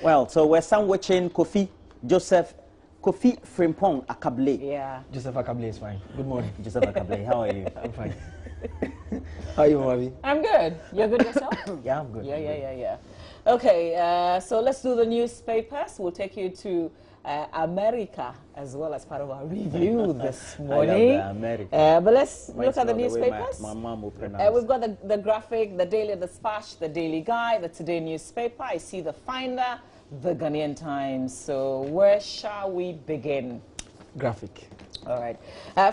Well, so we're sandwiching Kofi Frimpong Akable. Yeah. Joseph Akable is fine. Good morning. Joseph Akable, how are you? I'm fine. How are you, Mavi? I'm good. You're good yourself? Yeah, I'm good. Yeah. Okay, so let's do the newspapers. We'll take you to America as well as part of our review this morning. I love America. But let's look at the newspapers. My mom will pronounce. We've got the graphic, the Daily Dispatch, the Daily Guide, the Today newspaper. I see the Finder, the Ghanaian Times. So where shall we begin? Graphic. All right.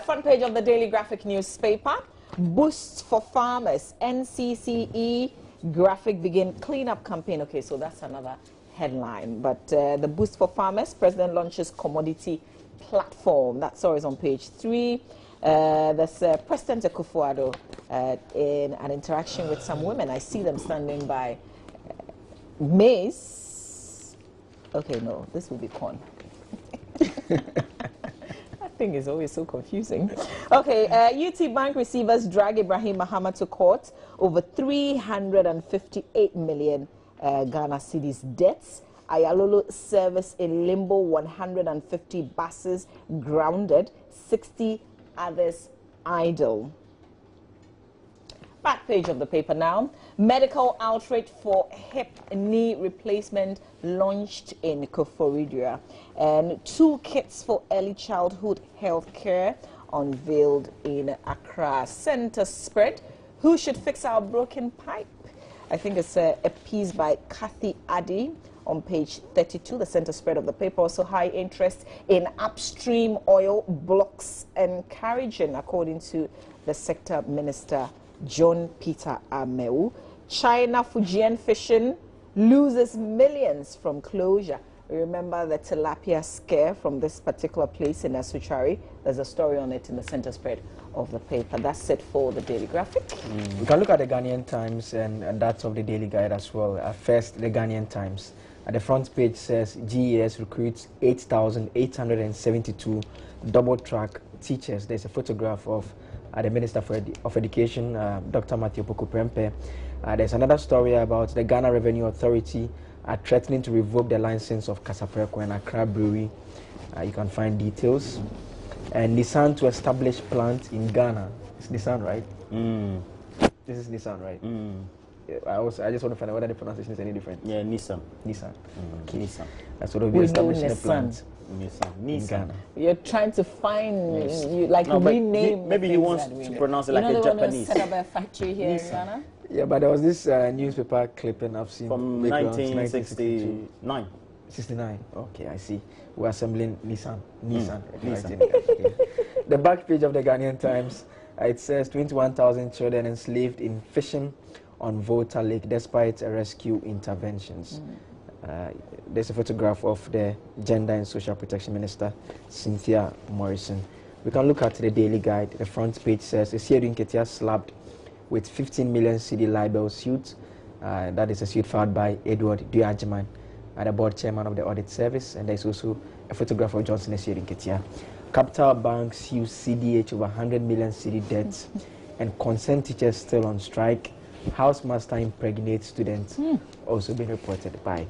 Front page of the Daily Graphic newspaper. Boosts for farmers. NCCE graphic begin cleanup campaign. Okay, so that's another headline. But the boost for farmers, President launches commodity platform. That story is on page 3. There's President Akufo-Addo in an interaction with some women. I see them standing by maize. Okay, no, this will be corn. That thing is always so confusing. Okay, UT Bank receivers drag Ibrahim Muhammad to court over 358 million Ghana cedis debts. Ayalolo service in limbo, 150 buses grounded, 60 others idle. Back page of the paper now. Medical outreach for hip knee replacement launched in Koforidua. And 2 kits for early childhood health care unveiled in Accra. Center spread. Who should fix our broken pipe? I think it's a piece by Kathy Addy on page 32, the center spread of the paper. Also high interest in upstream oil blocks encouraging, according to the sector minister, John Peter Ameu. China Fujian fishing loses millions from closure. Remember the tilapia scare from this particular place in Asuchari? There's a story on it in the center spread of the paper. That's it for the Daily Graphic. We can look at the Ghanaian Times and that's of the Daily Guide as well. First, the Ghanaian Times. At the front page says GES recruits 8,872 double-track teachers. There's a photograph of the Minister of Education, Dr. Matthew Poku-Prempeh. There's another story about the Ghana Revenue Authority threatening to revoke the license of Kasapreko and Accra Brewery. You can find details. And Nissan to establish plant in Ghana. It's Nissan, right? This is Nissan, right? I just want to find out whether the pronunciation is any different. Yeah, Nissan. Okay. Nissan. That's what will be establishing a plant. Nissan. In Ghana. You're trying to find, rename. Maybe he wants to pronounce it like a Japanese. Set up a factory here in Ghana? Yeah, but there was this newspaper clipping I've seen. From 1969. 69. Okay, I see. We're assembling Nissan. The back page of the Ghanaian Times, it says 21,000 children enslaved in fishing on Volta Lake despite rescue interventions. There's a photograph of the Gender and Social Protection Minister, Cynthia Morrison. We can look at the Daily Guide. The front page says, Esiedu Nketia slapped with 15 million CD libel suit. That is a suit filed by Edward Duajiman, the board chairman of the audit service. And there's also a photograph of Johnson Esiedu Nketia. Capital banks use CDH over 100 million CD debts, and concerned teachers still on strike. Housemaster impregnates students, also been reported by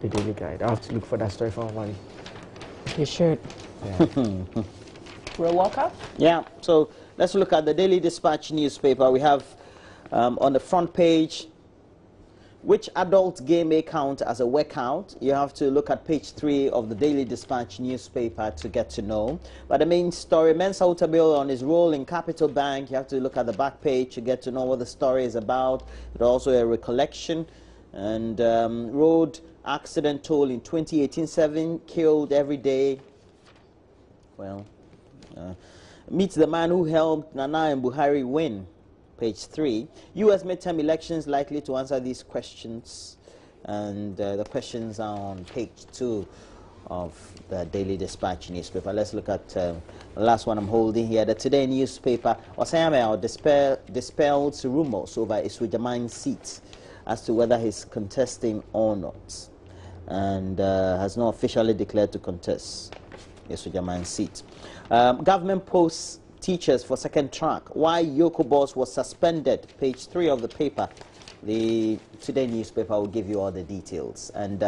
the Daily Guide. I have to look for that story from Mali. You should. Yeah. We'll walk up? Yeah, so let's look at the Daily Dispatch newspaper. We have on the front page, which adult game may count as a workout? You have to look at page 3 of the Daily Dispatch newspaper to get to know. But the main story, Mensa Utabil on his role in Capital Bank, you have to look at the back page to get to know what the story is about. It's also a recollection. And road accident toll in 2018, 7 killed every day. Well, meets the man who helped Nana and Buhari win. Page 3. U.S. midterm elections likely to answer these questions. And the questions are on page 2 of the Daily Dispatch newspaper. Let's look at the last one I'm holding here. The Today newspaper, Osayame dispels rumors over Isujaman's seat as to whether he's contesting or not. And has not officially declared to contest Isujaman's seat. Government posts teachers for second track. Why Yoko Boss was suspended. Page 3 of the paper the Today newspaper will give you all the details. And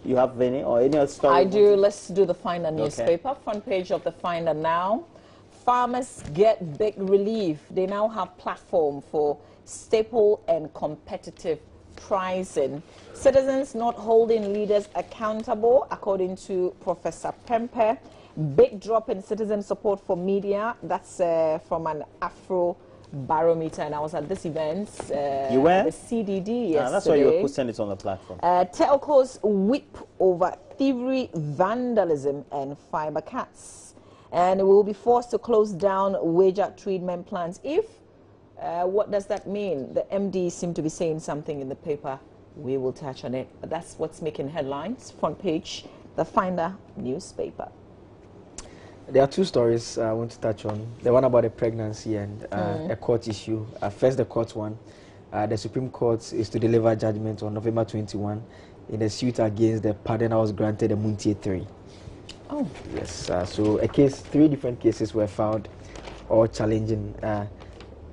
you have any other story? I do. Let's do the Finder newspaper. Front page of the Finder now. Farmers get big relief. They now have platform for staple and competitive pricing. Citizens not holding leaders accountable, according to Professor Pempe. Big drop in citizen support for media. That's from an Afro barometer, and I was at this event. You were? The CDD yesterday. That's why you were posting it on the platform. Telcos whip over thievery, vandalism, and fiber cuts. And we will be forced to close down wager treatment plants. What does that mean? The MD seem to be saying something in the paper. We will touch on it. But that's what's making headlines. Front page, the Finder newspaper. There are two stories I want to touch on. The one about a pregnancy and a court issue. First, the court one. The Supreme Court is to deliver judgment on November 21 in a suit against the pardon that was granted the Muntie 3. Oh. Yes. So three different cases were filed, all challenging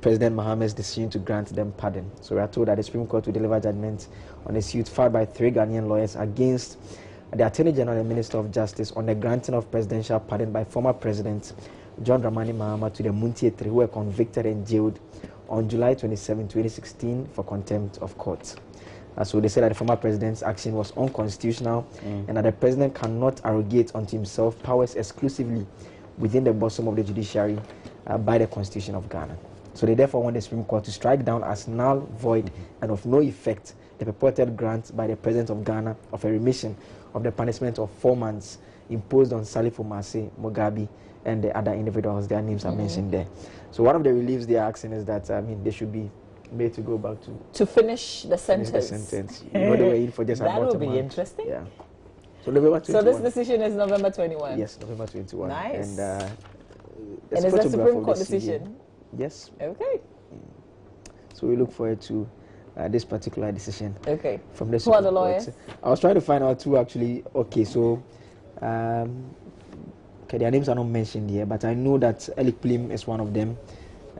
President Mohammed's decision to grant them pardon. So we are told that the Supreme Court will deliver judgment on a suit filed by 3 Ghanaian lawyers against the Attorney General and Minister of Justice on the granting of presidential pardon by former President John Dramani Mahama to the Muntie 3, who were convicted and jailed on July 27, 2016 for contempt of court. So they said that the former president's action was unconstitutional and that the president cannot arrogate unto himself powers exclusively within the bosom of the judiciary by the Constitution of Ghana. So they therefore want the Supreme Court to strike down as null, void, and of no effect the purported grant by the President of Ghana of a remission of the punishment of 4 months imposed on Salifo Mase, Mugabe, and the other individuals. Their names are mentioned there. So one of the reliefs they are asking is that they should be made to go back to finish the sentence. You know, they were in for just that about will a month. Be interesting. Yeah. So November 21. So this decision is November 21. Yes, November 21. Nice. And is that a Supreme Court decision? Yes. Okay. So we look forward to this particular decision. Okay. From the Who are the lawyers? I was trying to find out who actually. Okay, so okay, their names are not mentioned here, but I know that Eli Plim is one of them.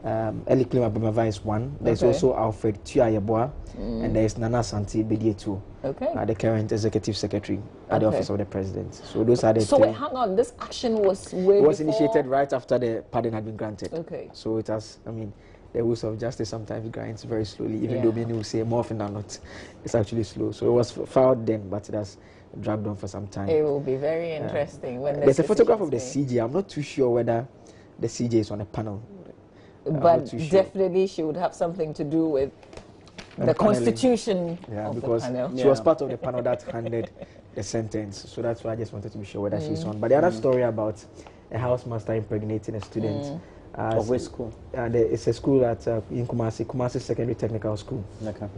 Eli Plim Abemava is one. There's also Alfred Tuayeboa, and there is Nana Santi Bedietu, the current executive secretary at the office of the president. So those are the So three. wait, hang on. This action was initiated right after the pardon had been granted. Okay. So it has. The wheels of justice sometimes grinds very slowly, even though many will say more often than not, it's actually slow. So it was filed then, but it has dragged on for some time. It will be very interesting when there's a photograph of the CJ. I'm not too sure whether the CJ is on a panel. But definitely she would have something to do with the constitution of because the panel. She was part of the panel that handed the sentence. So that's why I just wanted to be sure whether she's on. But the other story about a housemaster impregnating a student. Of which school? It's a school at in Kumasi Secondary Technical School. Okay.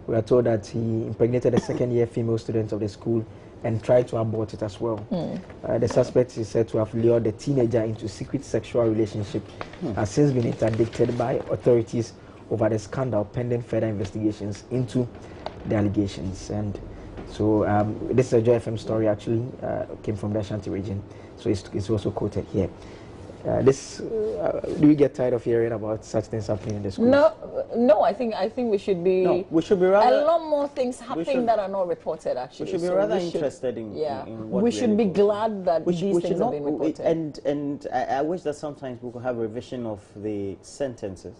We are told that he impregnated a second-year female student of the school and tried to abort it as well. The suspect is said to have lured the teenager into secret sexual relationship, has since been interdicted by authorities over the scandal, pending further investigations into the allegations. And so this is a Joy FM story, actually, came from the Ashanti region, so it's also quoted here. Do we get tired of hearing about such things happening in the schools? No. I think we should be. No, we should be rather. A lot more things happening that are not reported. Actually, we should be rather interested in. In what we should be glad that these things have been reported. And I wish that sometimes we could have a revision of the sentences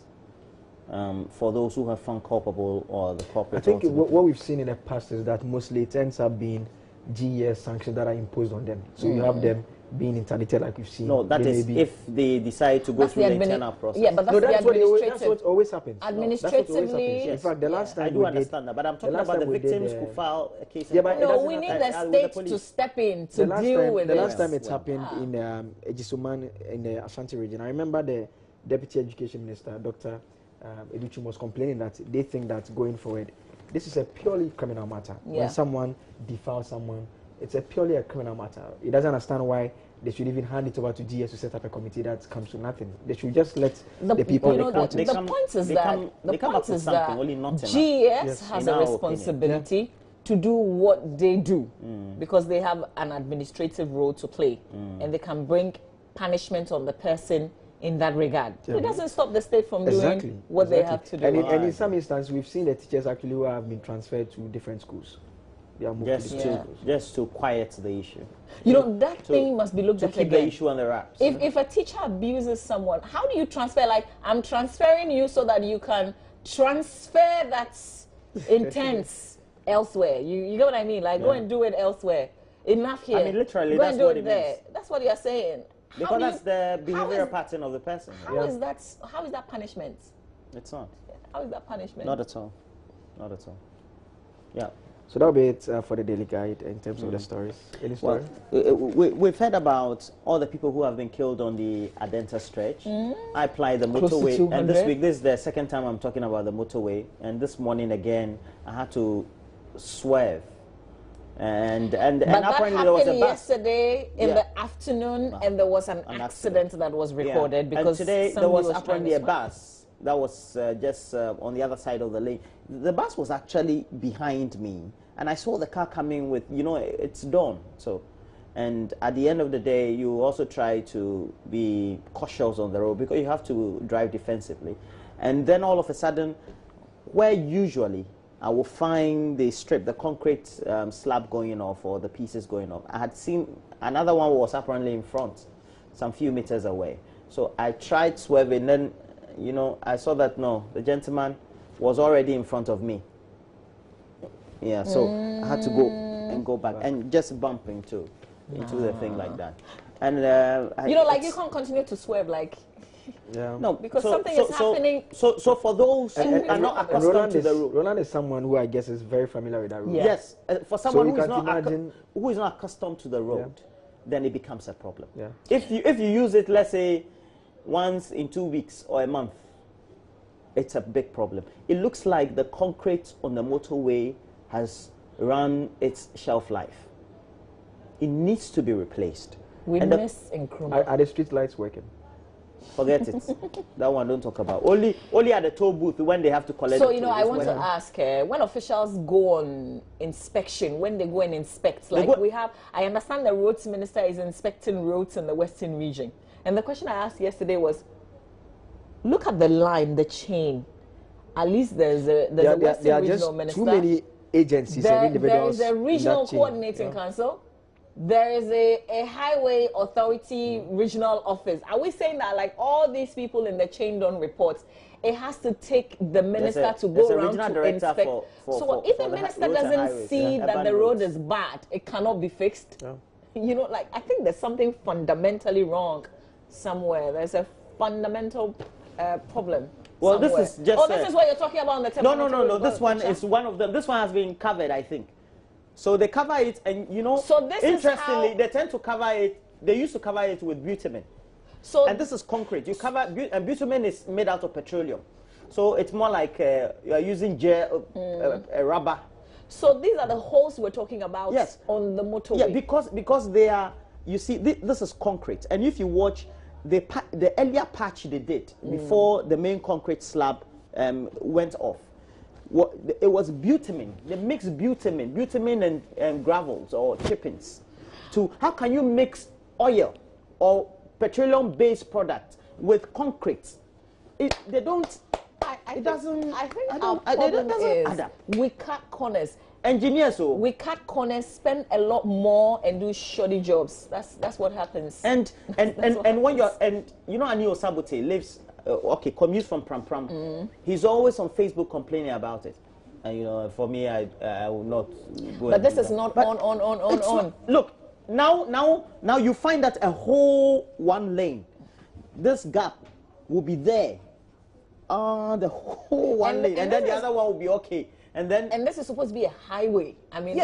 for those who have found culpable or the culprit. I think what we've seen in the past is that mostly it ends up being GES sanctions that are imposed on them. So you have them being interdicted, like we've seen. No, that is if they decide to go through the internal process. Yeah, but that's that's what always happens. Administratively. In fact, the last time I do understand that, but I'm talking about the victims who file a case. Yeah, but no, we need the state to step in to deal with it. The last time it happened in Ejisuman in the Ashanti region, I remember the Deputy Education Minister, Dr. Educhum, was complaining that they think that going forward, this is a purely criminal matter. When someone defiles someone, it's purely a criminal matter. He doesn't understand why they should even hand it over to GS to set up a committee that comes to nothing. They should just let the people. The point is that GS has a responsibility to do what they do because they have an administrative role to play, and they can bring punishment on the person in that regard. Yeah. It doesn't stop the state from doing what they have to do. And in some instances, we've seen the teachers actually who have been transferred to different schools. They are moved to different schools. Just to quiet the issue. You know, that thing must be looked at again. To keep the issue on the wraps. If a teacher abuses someone, how do you transfer? Like, I'm transferring you so that you can transfer that intense elsewhere. You get what I mean? Like, go and do it elsewhere. Enough here. I mean, literally, go that's and do what it there. That's what you're saying. Because that's the behavioral pattern of the person. How is that punishment? It's not. How is that punishment? Not at all. Not at all. Yeah. So that'll be it for the daily guide in terms of the stories. Any story? Well, we've heard about all the people who have been killed on the Adenta stretch. I apply the motorway, and this week, this is the second time I'm talking about the motorway. And this morning again, I had to swerve. And that apparently there was a bus yesterday in the afternoon, and there was an accident that was recorded because and today there was apparently a bus that was just on the other side of the lane. The bus was actually behind me, and I saw the car coming with, you know, it's dawn. So, and at the end of the day, you also try to be cautious on the road because you have to drive defensively. And then all of a sudden, where usually I will find the strip, the concrete slab going off or the pieces going off, I had seen another one was apparently in front, some few meters away. So I tried swerving, then, you know, I saw that, no, the gentleman was already in front of me. Yeah, so I had to go back and just bump into the thing like that. And you know, like you can't continue to swerve like. Yeah. No, because something is happening. So for those who are not accustomed to the road, Roland is someone who I guess is very familiar with that road. Yes, for someone who is not accustomed to the road, then it becomes a problem. Yeah. If you use it, let's say, once in 2 weeks or a month, it's a big problem. It looks like the concrete on the motorway has run its shelf life. It needs to be replaced. We miss Nkrumah. Are the street lights working? Forget it. That one don't talk about. Only at the toll booth when they have to collect. So, you know, I want to ask, when officials go on inspection, when they go and inspect, like I understand the roads minister is inspecting roads in the Western region. And the question I asked yesterday was, look at the line, the chain. At least there's a Western regional minister. Too many agencies and individuals. There is a regional coordinating council. There is a highway authority regional office. Are we saying that like all these people in the chain don't report? It has to take the minister to go around to inspect. So if the minister doesn't see that the road is bad, it cannot be fixed. Yeah. You know, like I think there's something fundamentally wrong somewhere. There's a fundamental problem. Well, somewhere. this is just. Oh, this is what you're talking about on the telephone. No. This one is one of them. This one has been covered, I think. So they cover it, and you know, so this interestingly, they tend to cover it. They used to cover it with bitumen. So and this is concrete. You cover and bitumen is made out of petroleum, so it's more like you are using rubber. So these are the holes we're talking about. Yes. On the motorway. Yeah, because they are. You see, this is concrete, and if you watch the earlier patch they did before the main concrete slab went off. It was bitumen. They mixed bitumen and gravels or chippings. How can you mix oil or petroleum-based product with concrete? They don't. It doesn't. I think our problem is we cut corners. Engineers, we cut corners, spend a lot more, and do shoddy jobs. That's what happens. And when you're you know, Anio Sabote lives. Commutes from Pram Pram. He's always on Facebook complaining about it. And you know, for me, I will not go. But this is not on. Look, now you find that a whole one lane, this gap will be there. The whole one lane, and then the other one will be okay. And this is supposed to be a highway. I mean,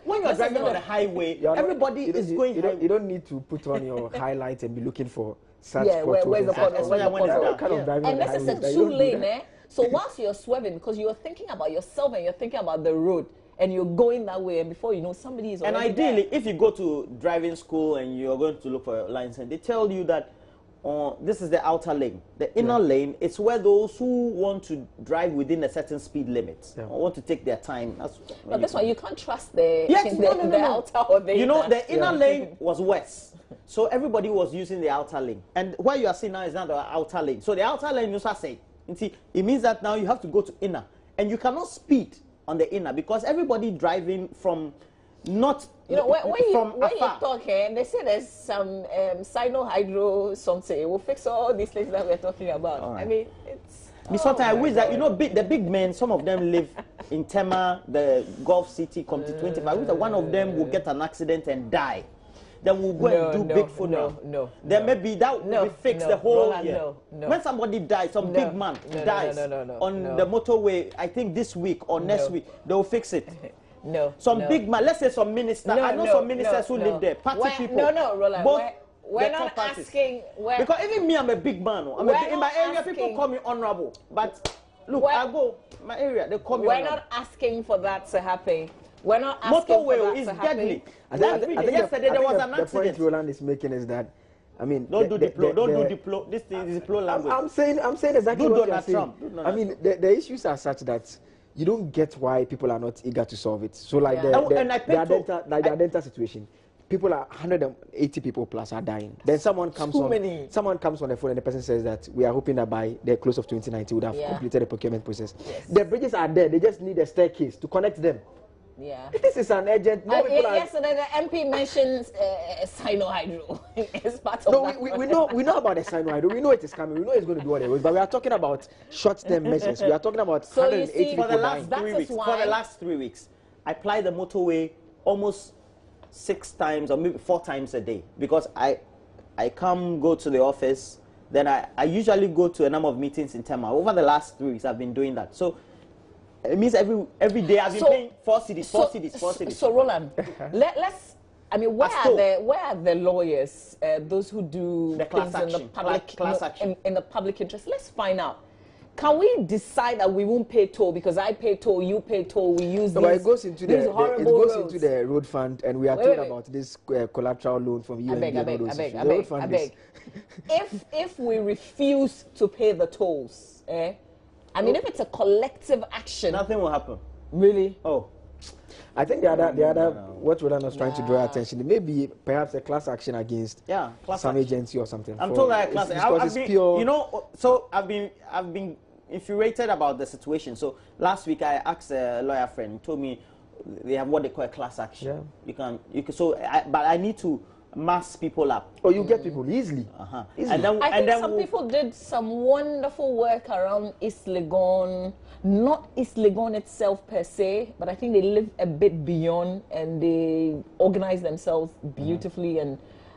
when you're driving on a highway, everybody is going. You don't need to put on your highlight and be looking for. Where's the potholes? And this is a 2-lane, eh? So whilst you're swerving, because you're thinking about yourself and you're thinking about the road, and you're going that way, and before you know, somebody is already And ideally, if you go to driving school and you're going to look for a license, they tell you that this is the outer lane. The inner lane, it's where those who want to drive within a certain speed limit or want to take their time. But that's why you can't trust the outer or the You know, the inner lane was west. So everybody was using the outer lane. And what you are seeing now is not the outer lane. So the outer lane, you say, it means that now you have to go to inner. And you cannot speed on the inner because everybody driving from not when you talk here, they say there's some sino-hydro something. It will fix all these things that we're talking about. Right. I mean, it's... Sometimes I wish that, the big men, some of them live in Tema, the Gulf City, come to 25. I wish that one of them will get an accident and die. Then we'll go and do big funeral. Then maybe that will fix the whole year. When somebody dies, some big man dies on the motorway, I think this week or next week, they'll fix it. Some big man, let's say some minister. I know some ministers who live there, party people. Roland. Both we're not asking. Because even me, I'm a big man. In my area, people call me honorable. But look, I go my area, they call me honorable. We're not asking for that to happen. We're not asking for that to happen. Deadly. Yesterday there was an accident. The point Roland is making is that, I mean, don't do diplo. This thing is diplo language. I'm saying exactly what you're saying. I mean, the issues are such that you don't get why people are not eager to solve it. So like the Adenta situation, people are 180 people plus are dying. Then someone comes on the phone and the person says that we are hoping that by the close of 2019 we would have completed the procurement process. Yes. The bridges are there. They just need a staircase to connect them. Yeah. This is an urgent. Yesterday the MP mentions sino-hydro as part of that. We know about the sino-hydro. We know it is coming. We know it's going to be what it was. But we are talking about short-term measures. We are talking about 180 people dying. For the last 3 weeks, I ply the motorway almost 6 times or maybe 4 times a day because I go to the office. Then I usually go to a number of meetings in Tema. Over the last 3 weeks, I've been doing that. So it means every day I've been paying 4 cities. So Roland, let's. I mean, where are the lawyers? Those who do the class things action, in the public, class action in the public interest. Let's find out. Can we decide that we won't pay toll because I pay toll, you pay toll, we use these? But it goes into the road fund, and we are told about this collateral loan from you. I beg. If we refuse to pay the tolls, I mean, if it's a collective action, nothing will happen. Really? Oh, I think the other what Roland was trying to draw attention, it may be perhaps a class action against some agency or something. I'm told that class action. So I've been infuriated about the situation. So last week I asked a lawyer friend, he told me they have what they call a class action. Yeah. You can. But I need to mass people up. Oh, you get people easily. Easily. I think some people did some wonderful work around East Legon. Not East Legon itself per se, but I think they live a bit beyond and they organize themselves beautifully.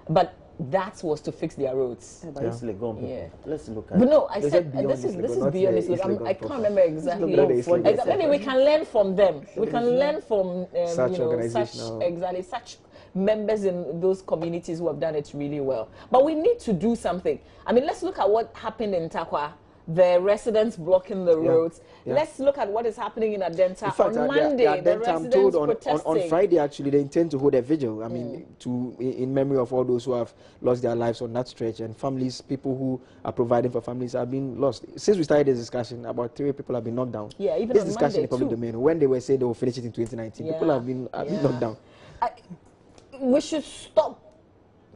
But that was to fix their roads. East Legon. Let's look at. But no, I said this is beyond East Legon. I can't remember exactly. Maybe we can learn from them. We can learn from such members in those communities who have done it really well. But we need to do something. I mean, let's look at what happened in Takwa, the residents blocking the roads. Let's look at what is happening in Adenta. In fact, on Monday, the residents protesting. On Friday, actually, they intend to hold a vigil, I mean, in memory of all those who have lost their lives on that stretch, and families, people who are providing for families have been lost. Since we started this discussion, about 3 people have been knocked down. Yeah, even this on discussion Monday, in the public domain, when they were saying they will finish it in 2019, people have been knocked down. We should stop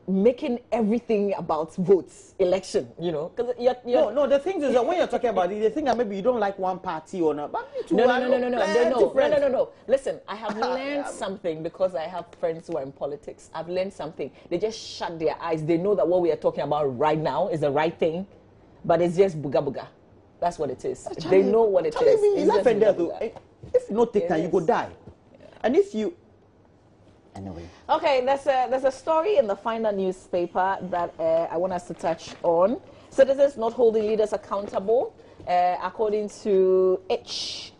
making everything about votes, election, because No, the thing is that when you're talking about it, they think that maybe you don't like one party or not. But No. Listen, I have learned something because I have friends who are in politics. I've learned something. They just shut their eyes. They know that what we are talking about right now is the right thing, but it's just buga buga. That's what it is. They know what it is. If you don't take time, you go die. And if you... Anyway. Okay, there's a story in the Finder newspaper that I want us to touch on. Citizens not holding leaders accountable, according to H.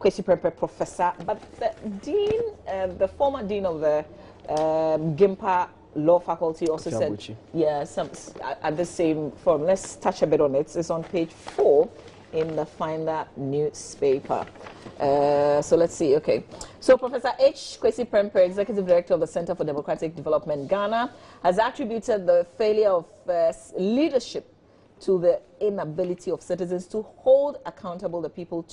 Kwesi Prempeh professor. But the dean, the former dean of the Gimpa Law Faculty also said, at the same forum. Let's touch a bit on it. It's on page 4 in the Finder newspaper. So let's see. Okay. So Professor H. Kwesi Prempeh, Executive Director of the Center for Democratic Development, Ghana, has attributed the failure of leadership to the inability of citizens to hold accountable the people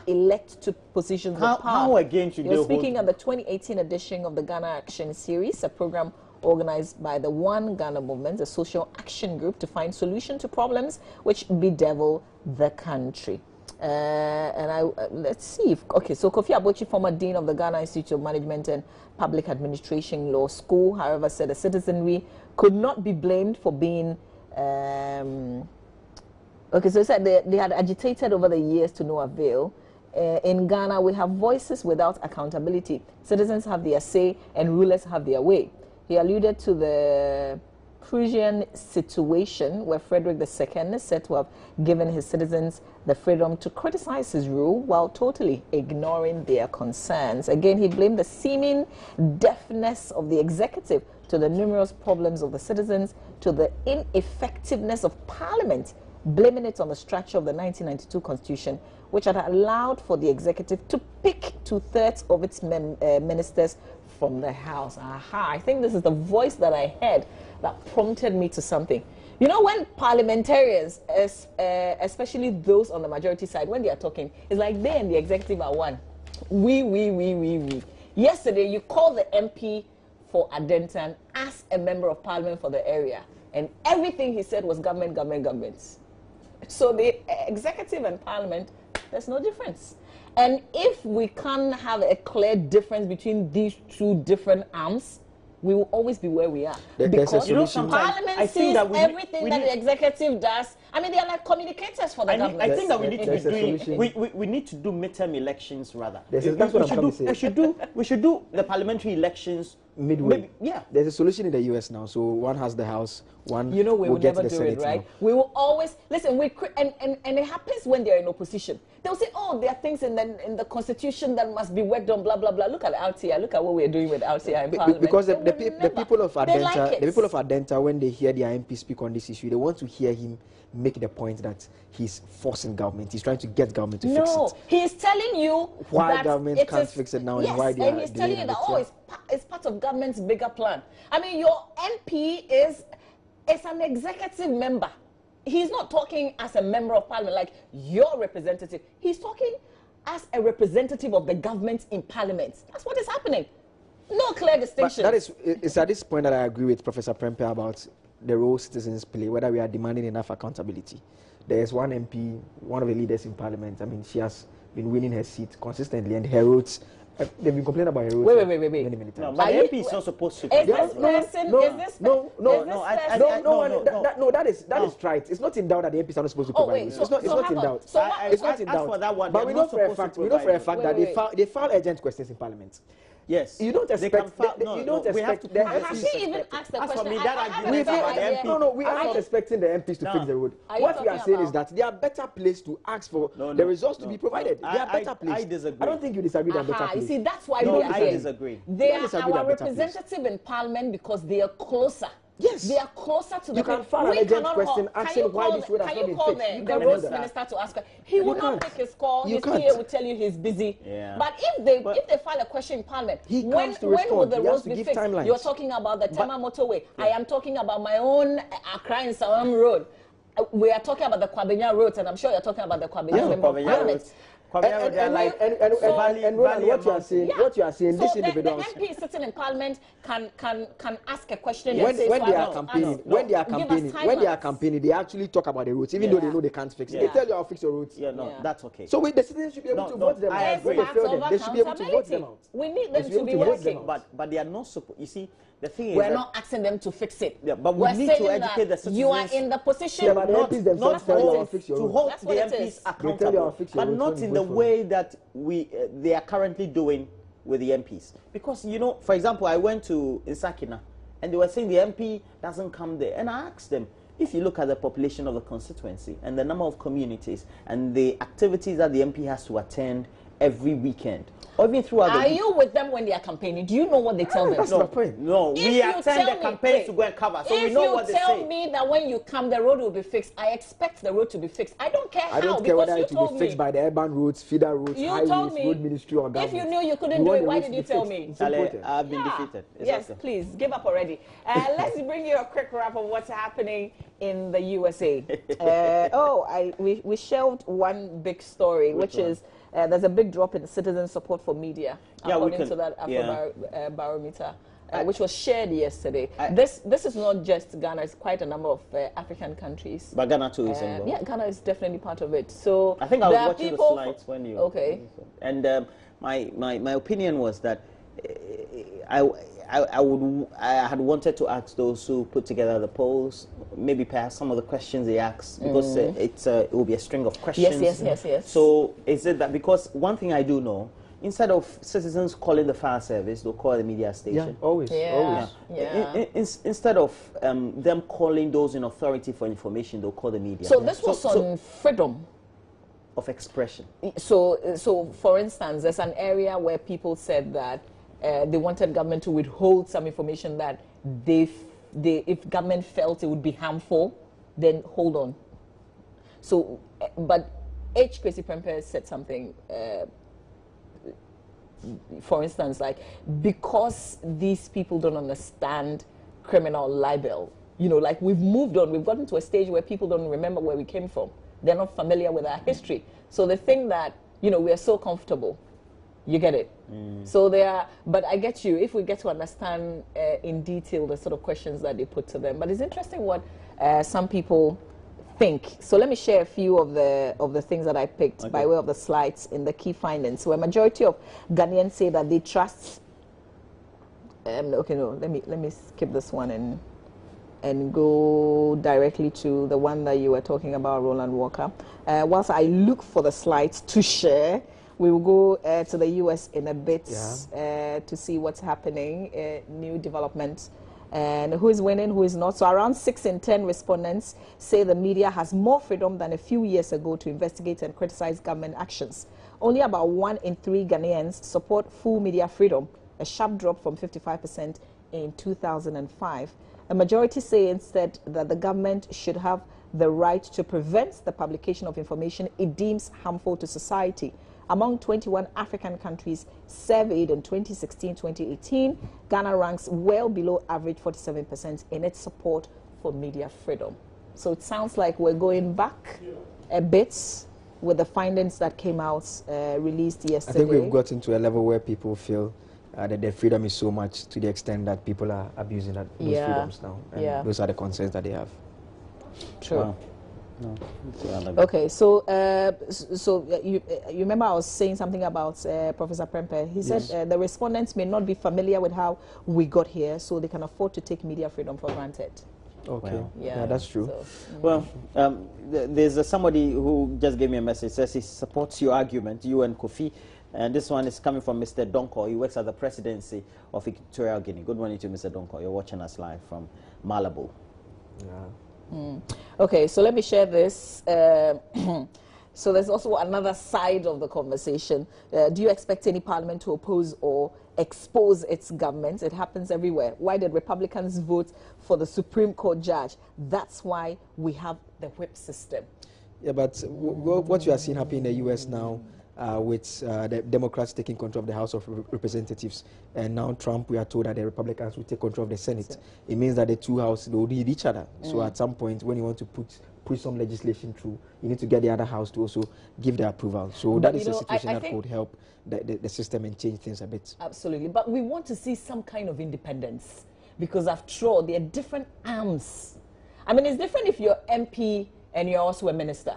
elect to positions of power. How again should You're speaking at the 2018 edition of the Ghana Action Series, a program organized by the One Ghana Movement, a social action group to find solution to problems which bedevil the country. Let's see if, okay, so Kofi Abochi, former dean of the Ghana Institute of Management and Public Administration Law School, however, said the citizenry could not be blamed for being okay, so he said they had agitated over the years to no avail. In Ghana, we have voices without accountability. Citizens have their say and rulers have their way. He alluded to the Prussian situation where Frederick II is said to have given his citizens the freedom to criticize his rule while totally ignoring their concerns. Again, he blamed the seeming deafness of the executive to the numerous problems of the citizens, to the ineffectiveness of Parliament, blaming it on the structure of the 1992 Constitution, which had allowed for the executive to pick 2/3 of its ministers from the House. Aha, I think this is the voice that I heard that prompted me to something. You know, when parliamentarians, especially those on the majority side, when they are talking, it's like they and the executive are one. We. Yesterday, you called the MP for Adentan as a member of parliament for the area, and everything he said was government. So the executive and parliament, there's no difference. And if we can't have a clear difference between these two different arms, we will always be where we are. Because Parliament sees everything that the executive does. I mean, they are like communicators for the government. I think that we need to be doing. We need to do midterm elections rather. That's what I'm trying to say. We should do the parliamentary elections midway. Maybe, yeah. There's a solution in the US now. So one has the House, one we will get never the do Senate it, right? now. We will always listen. And it happens when they're in opposition. They'll say, "Oh, there are things in the Constitution that must be worked on." Blah blah blah. Look at LTI. Look at what we're doing with LTI in Parliament. Because the people of Ardenta, when they hear their MP speak on this issue, they want to hear him make the point that he's forcing government. He's trying to get government to fix it. No, he's telling you why government can't fix it now, and why they are. And he's telling you that it's part of government's bigger plan. I mean, your MP is an executive member. He's not talking as a member of parliament like your representative. He's talking as a representative of the government in parliament. That's what is happening. No clear distinction. But it's at this point that I agree with Professor Prempe about the role citizens play, whether we are demanding enough accountability. There is one MP, one of the leaders in parliament. I mean, she has been winning her seat consistently, and her roads, they've been complaining about her roads. Wait. Many No, times. but the MP is not supposed to. Is this person? No, that is trite. It's not in doubt that the MPs are not supposed to provide roads. It's not in doubt. It's not in doubt. For that one, but we know for a fact that they file urgent questions in parliament. Yes. You don't expect. We have to. Has she even asked the question? For me, that we are not expecting the MPs to fix the road. What we are saying is that they are better placed to ask for the resources to be provided. They are better placed. I disagree. I don't think you disagree that better placed. You see, that's why we are I here. disagree. They are our representative in parliament because they are closer. Yes. They are closer to the people. You can file an urgent question asking why this road has not been fixed. Can you call the roads minister to ask her? He will not take his call. His PA will tell you he's busy. Yeah. But if they file a question in parliament, when will the roads be fixed? You're talking about the Tema motorway. I am talking about my own Accra and Sawam road. We are talking about the Kwabenya roads, and I'm sure you're talking about the Kwabenya roads. And what you are saying, this individual. The MP sitting in parliament can ask a question. When they are campaigning, they actually talk about the roads, even though they know they can't fix it. They tell you, "I'll fix your roads." That's okay. So the citizens should be able to vote them out. They should be able to vote them out. We need them to be working. But they are not supposed. You see, the thing is, we're not asking them to fix it. Yeah, but we need to educate the citizens. You are in the position not to hold the MPs accountable, but not in the way that they are currently doing with the MPs. Because, you know, for example, I went to Insakina, and they were saying the MP doesn't come there. And I asked them, if you look at the population of the constituency and the number of communities and the activities that the MP has to attend every weekend, or even throughout the week. Are you with them when they are campaigning? Do you know what they tell them? That's the point. No, we attend the campaigns to go and cover, so we know what they say. If you tell me that when you come, the road will be fixed, I expect the road to be fixed. I don't care how. I don't care whether it will be fixed by the urban roads, feeder roads, highways, road ministry, or government. If you knew you couldn't do it, why did you tell me? I've been defeated. Yes, please, give up already. Let's bring you a quick wrap of what's happening in the USA. We shelved one big story, which is there's a big drop in citizen support for media, according to that barometer which was shared yesterday. This is not just Ghana; it's quite a number of African countries. But Ghana too is involved. Yeah, Ghana is definitely part of it. So I think I was watching the slides when you. Okay. And my opinion was that I had wanted to ask those who put together the polls, maybe perhaps some of the questions they asked, because it will be a string of questions. Yes. So is it that, because one thing I do know, instead of citizens calling the fire service, they'll call the media station. Yeah, always. Instead of them calling those in authority for information, they'll call the media. So this was on freedom of expression. So for instance, there's an area where people said that they wanted government to withhold some information that if government felt it would be harmful, then hold on. So, but H. Kwesi Prempeh said something, for instance, like, because these people don't understand criminal libel, you know, like, we've moved on, we've gotten to a stage where people don't remember where we came from. They're not familiar with our history. So they think that, you know, we are so comfortable. You get it? So they are, but I get you, if we get to understand in detail the sort of questions that they put to them. But it's interesting what some people think. So let me share a few of the things that I picked by way of the slides in the key findings, where majority of Ghanaians say that they trust. Let me skip this one and go directly to the one that you were talking about, Roland Walker. Whilst I look for the slides to share, we will go to the US in a bit to see what's happening, new developments, and who is winning, who is not. So around 6 in 10 respondents say the media has more freedom than a few years ago to investigate and criticize government actions. Only about 1 in 3 Ghanaians support full media freedom, a sharp drop from 55% in 2005. A majority say instead that the government should have the right to prevent the publication of information it deems harmful to society. Among 21 African countries surveyed in 2016-2018, Ghana ranks well below average 47% in its support for media freedom. So it sounds like we're going back a bit with the findings that came out released yesterday. I think we've gotten to a level where people feel that their freedom is so much to the extent that people are abusing those freedoms now. And those are the concerns that they have. True. Wow. No. Okay, so you remember I was saying something about Professor Prempeh. He said the respondents may not be familiar with how we got here, so they can afford to take media freedom for granted. Okay, well, yeah, that's true. So, well, there's somebody who just gave me a message, says he supports your argument, you and Kofi, and this one is coming from Mr. Donko. He works at the presidency of Equatorial Guinea. Good morning to Mr. Donko. You're watching us live from Malabo. Yeah. Okay, so let me share this. So there's also another side of the conversation. Do you expect any parliament to oppose or expose its government? It happens everywhere. Why did Republicans vote for the Supreme Court judge? That's why we have the whip system. Yeah, but what you are seeing happen in the U.S. now, with the Democrats taking control of the House of Representatives, and now Trump, we are told that the Republicans will take control of the Senate. It means that the two houses will need each other. So at some point, when you want to push some legislation through, you need to get the other house to also give the approval. So that is a situation that could help the system and change things a bit. Absolutely. But we want to see some kind of independence, because after all, there are different arms. I mean, it's different if you're MP and you're also a minister.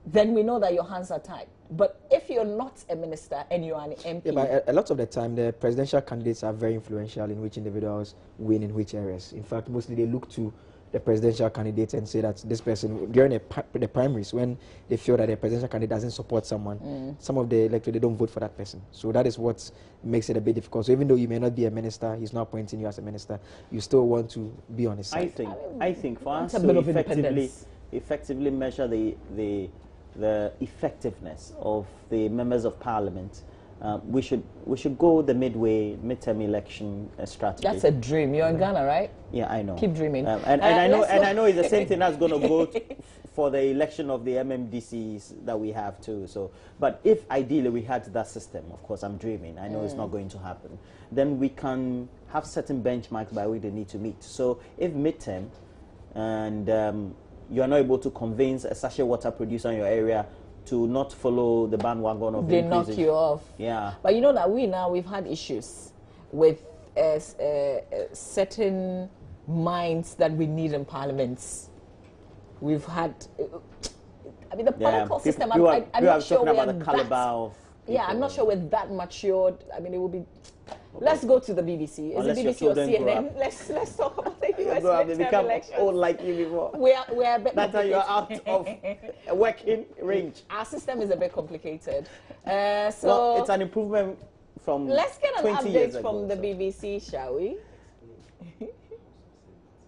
Then we know that your hands are tied. But if you're not a minister and you're an MP... Yeah, but a lot of the time, the presidential candidates are very influential in which individuals win in which areas. In fact, mostly they look to the presidential candidate and say that this person, during the primaries, when they feel that the presidential candidate doesn't support someone, some of the electorate, they don't vote for that person. So that is what makes it a bit difficult. So even though you may not be a minister, he's not appointing you as a minister, you still want to be on his side. I think for us to effectively measure the effectiveness of the members of parliament, we should go the midterm election strategy. That's a dream. You're in Ghana, right? Yeah, I know. Keep dreaming. And I know it's the same thing that's going to go for the election of the MMDCs that we have too. So, but if ideally we had that system, of course, I'm dreaming. I know it's not going to happen. Then we can have certain benchmarks by which they need to meet. So, if midterm and you are not able to convince a sachet water producer in your area to not follow the bandwagon of they knock you off. Yeah. But you know that we've had issues with certain minds that we need in parliaments. We've had, I mean, the political system. I'm not sure we're about the caliber of. Yeah, I'm not sure we're that matured. I mean, it will be. Let's go to the BBC. Is it BBC or CNN? Let's talk about the US midterm elections. Old like you before. We're a bit. That's how you're out of a working range. Our system is a bit complicated. Well, it's an improvement from. Let's get an update from the so. BBC, shall we?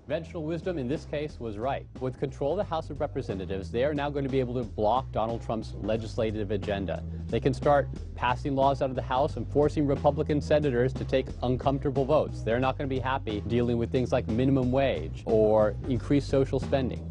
Conventional wisdom in this case was right. With control of the House of Representatives, they are now going to be able to block Donald Trump's legislative agenda. They can start passing laws out of the House and forcing Republican senators to take uncomfortable votes. They're not going to be happy dealing with things like minimum wage or increased social spending.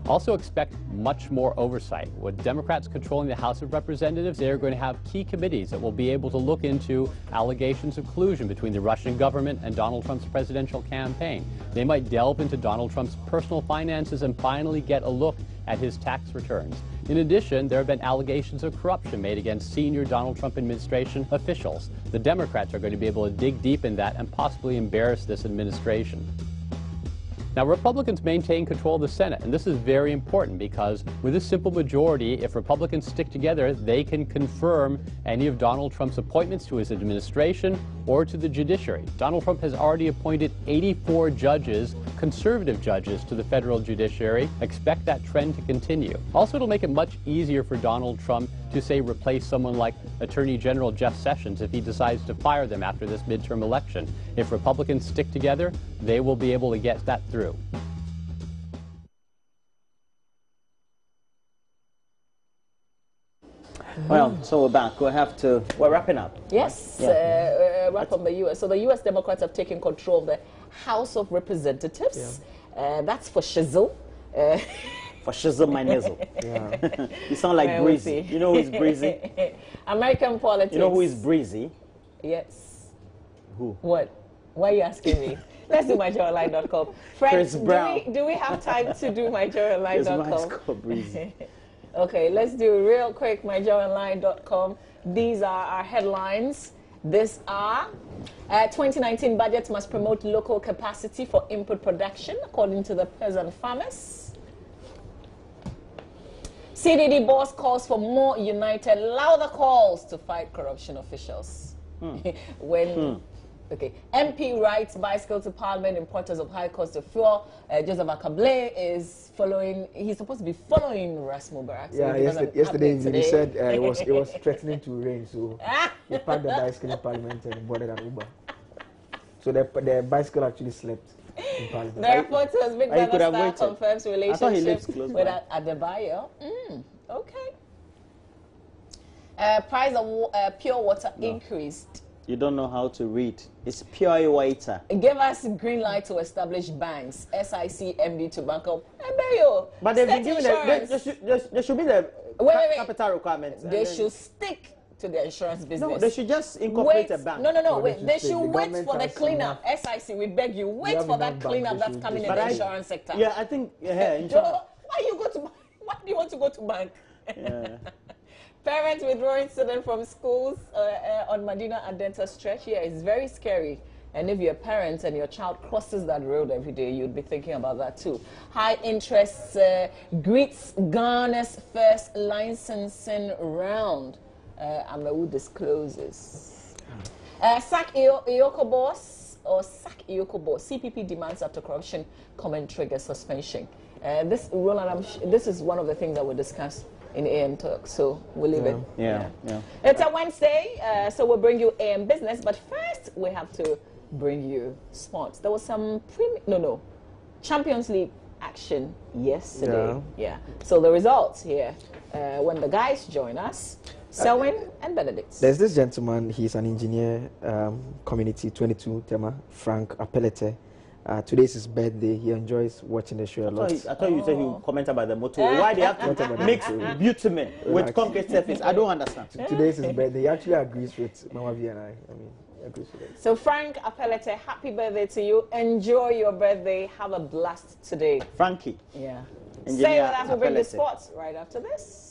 Also expect much more oversight. With Democrats controlling the House of Representatives, they are going to have key committees that will be able to look into allegations of collusion between the Russian government and Donald Trump's presidential campaign. They might delve into Donald Trump's personal finances and finally get a look at his tax returns. In addition, there have been allegations of corruption made against senior Donald Trump administration officials. The Democrats are going to be able to dig deep in that and possibly embarrass this administration. Now, Republicans maintain control of the Senate, and this is very important because with a simple majority, if Republicans stick together, they can confirm any of Donald Trump's appointments to his administration or to the judiciary. Donald Trump has already appointed 84 judges, conservative judges, to the federal judiciary. Expect that trend to continue. Also, it'll make it much easier for Donald Trump to, say, replace someone like Attorney General Jeff Sessions if he decides to fire them after this midterm election. If Republicans stick together, they will be able to get that through. Well, so we're back. We're wrapping up. Yes, wrap up the U.S. So the U.S. Democrats have taken control of the House of Representatives. Yeah. That's for shizzle. For shizzle my nizzle. Yeah. You sound like Breezy. You know who is Breezy? American politics. You know who is Breezy? Yes. Who? What? Why are you asking me? Let's do myjoyonline.com. Friends, do we have time to do myjoyonline.com? It's called Breezy. Okay, let's do real quick myjoyonline.com. These are our headlines. These are 2019 budget must promote local capacity for input production, according to the peasant farmers. CDD boss calls for more united, louder calls to fight corruption officials. Okay, MP writes bicycle to Parliament, importers of high cost of fuel. Joseph Akable is following, he's supposed to be following Rasmus Barak. Yeah, yesterday he said it was threatening to rain, so he parked the bicycle in Parliament and boarded an Uber. So the bicycle actually slept in Parliament. The reporters, Big Brother Star confirms relationship with Adebayo. Okay. Price of pure water increased. You don't know how to read. It's pure water. Give us green light to establish banks. SIC MD Tobacco. But they've been given there should be the capital requirements. They should stick to the insurance business. No, they should just incorporate a bank. Wait. They should wait for the cleanup. SIC, we beg you, wait for that cleanup that's coming in the insurance sector. Yeah, I think, insurance. Why do you want to go to bank? Yeah. Parents withdrawing students from schools on Medina Adenta stretch. Yeah, it's very scary. And if you're a parent and your child crosses that road every day, you'd be thinking about that too. High interest greets Ghana's first licensing round. Amewu discloses. Sack Iyoko boss or sack Iyoko boss. CPP demands after corruption comment trigger suspension. This is one of the things that we discussed in AM Talk, so we'll leave it. Yeah. It's a Wednesday, so we'll bring you AM Business, but first we have to bring you sports. There was some Champions League action yesterday. Yeah. So the results here, when the guys join us, Selwyn and Benedict. There's this gentleman, he's an engineer, community 22, Tema, Frank Appelete. Today's his birthday. He enjoys watching the show a lot. I thought you said he would comment about the motor. Why they have to mix bitumen with concrete surface? I don't understand. Today's his birthday. He actually agrees with Mama V and I. He agrees with it. So Frank Appelete, happy birthday to you. Enjoy your birthday. Have a blast today. Frankie. Yeah. Engineer Say with us, we'll bring the Appelete. sports right after this.